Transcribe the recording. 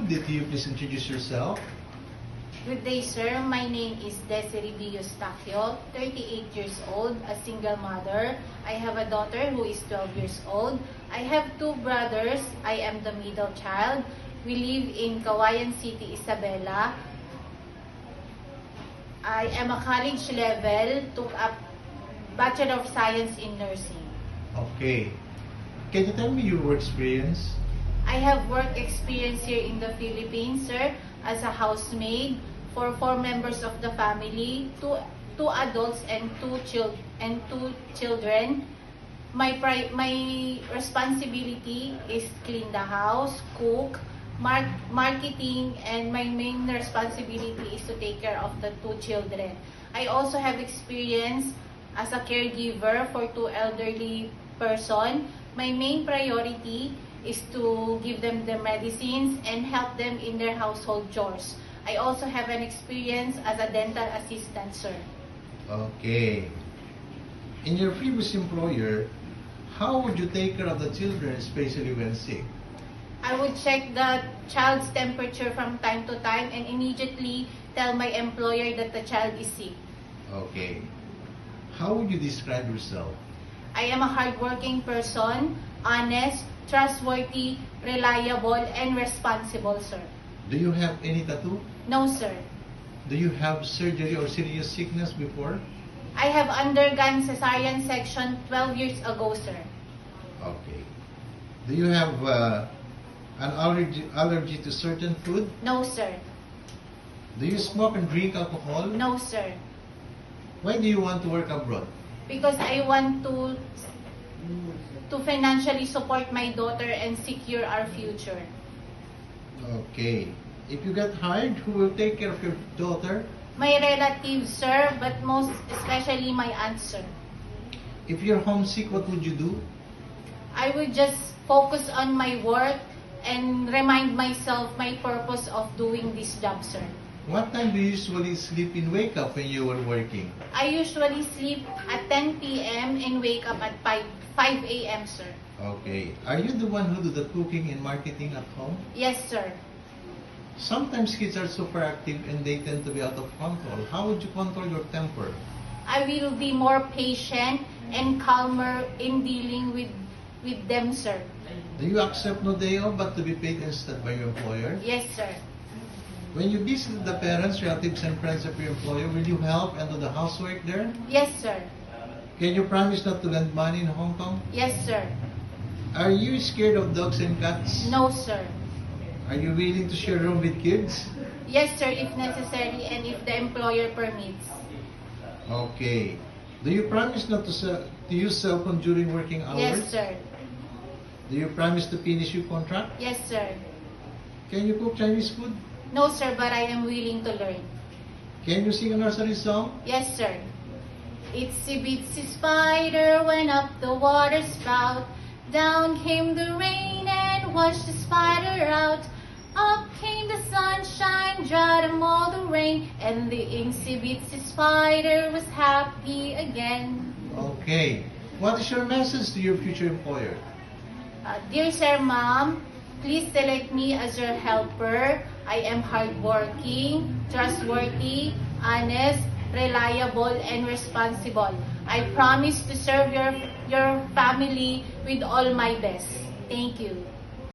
Good day to you. Please introduce yourself. Good day, sir. My name is Desiree B. Eustachio, 38 years old, a single mother. I have a daughter who is 12 years old. I have two brothers. I am the middle child. We live in Kawayan City, Isabela. I am a college level, took up Bachelor of Science in Nursing. Okay. Can you tell me your work experience? I have work experience here in the Philippines, sir, as a housemaid for 4 members of the family, two adults and two children. My responsibility is clean the house, cook, marketing, and my main responsibility is to take care of the 2 children. I also have experience as a caregiver for 2 elderly person. My main priority is to give them the medicines and help them in their household chores. I also have an experience as a dental assistant, sir. Okay. In your previous employer, how would you take care of the children, especially when sick? I would check the child's temperature from time to time and immediately tell my employer that the child is sick. Okay. How would you describe yourself? I am a hardworking person, honest, trustworthy, reliable, and responsible, sir. Do you have any tattoo? No, sir. Do you have surgery or serious sickness before? I have undergone cesarean section 12 years ago, sir. Okay. Do you have an allergy to certain food? No, sir. Do you smoke and drink alcohol? No, sir. Why do you want to work abroad? Because I want to financially support my daughter and secure our future. Okay. If you get hired, who will take care of your daughter? My relatives, sir, but most especially my aunt, sir. If you're homesick, what would you do? I would just focus on my work and remind myself my purpose of doing this job, sir. What time do you usually sleep and wake up when you were working? I usually sleep at 10 p.m. and wake up at 5 a.m., sir. Okay. Are you the one who do the cooking and marketing at home? Yes, sir. Sometimes kids are super active and they tend to be out of control. How would you control your temper? I will be more patient and calmer in dealing with them, sir. Do you accept no day off but to be paid instead by your employer? Yes, sir. When you visit the parents, relatives, and friends of your employer, will you help and do the housework there? Yes, sir. Can you promise not to lend money in Hong Kong? Yes, sir. Are you scared of dogs and cats? No, sir. Are you willing to share a room with kids? Yes, sir, if necessary and if the employer permits. Okay. Do you promise not to use cell phone during working hours? Yes, sir. Do you promise to finish your contract? Yes, sir. Can you cook Chinese food? No, sir, but I am willing to learn. Can you sing a nursery song? Yes, sir. Itsy bitsy spider went up the water spout. Down came the rain and washed the spider out. Up came the sunshine, dried them all the rain, and the itsy bitsy spider was happy again. Okay. What is your message to your future employer? Dear Sir, Ma'am, please select me as your helper. I am hardworking, trustworthy, honest, reliable, and responsible. I promise to serve your family with all my best. Thank you.